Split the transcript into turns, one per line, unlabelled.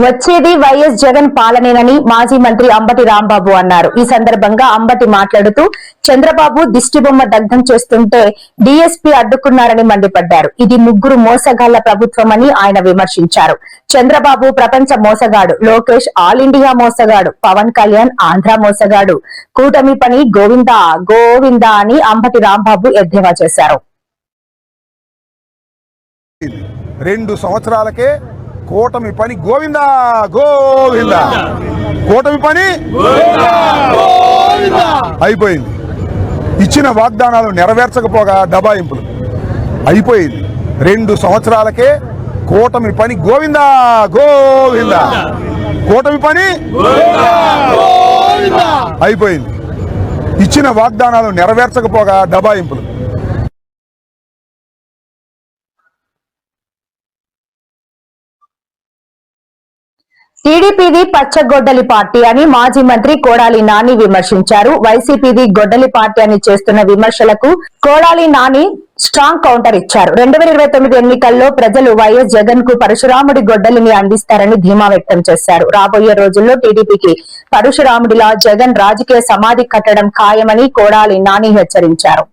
వచ్చేది వైఎస్ జగన్ పాలనేనని మాజీ మంత్రి అంబటి రాంబాబు అన్నారు. ఈ సందర్భంగా అంబటి మాట్లాడుతూ చంద్రబాబు దిష్టిబొమ్మ దగ్ధం చేస్తుంటే డీఎస్పీ అడ్డుకున్నారని మండిపడ్డారు. ఇది ముగ్గురు మోసగాళ్ల ప్రభుత్వమని ఆయన విమర్శించారు. చంద్రబాబు ప్రపంచ మోసగాడు, లోకేష్ ఆల్ ఇండియా మోసగాడు, పవన్ కళ్యాణ్ ఆంధ్ర మోసగాడు, కూటమి పని గోవిందా గోవిందా అని అంబటి రాంబాబు ఎద్దేవా చేశారు.
2 సంవత్సరాలకే కూటమి పని గోవిందా గోవిందా, కూటమి పని అయిపోయింది. ఇచ్చిన వాగ్దానాలు నెరవేర్చకపోగా దబాయింపులు అయిపోయింది. 2 సంవత్సరాలకే కూటమి పని గోవిందా గోవిందా, కూటమి పని అయిపోయింది. ఇచ్చిన వాగ్దానాలు నెరవేర్చకపోగా దబాయింపులు.
టీడీపీది పచ్చగొడ్డలి పార్టీ అని మాజీ మంత్రి కొడాలి నాని విమర్శించారు. వైసీపీది గొడ్డలి పార్టీ అని చేస్తున్న విమర్శలకు కొడాలి నాని స్ట్రాంగ్ కౌంటర్ ఇచ్చారు. 2029 ఎన్నికల్లో ప్రజలు వైఎస్ జగన్ కు పరశురాముడి గొడ్డలిని అందిస్తారని ధీమా వ్యక్తం చేశారు. రాబోయే రోజుల్లో టీడీపీకి పరశురాముడిలా జగన్ రాజకీయ సమాధి కట్టడం ఖాయమని కొడాలి నాని హెచ్చరించారు.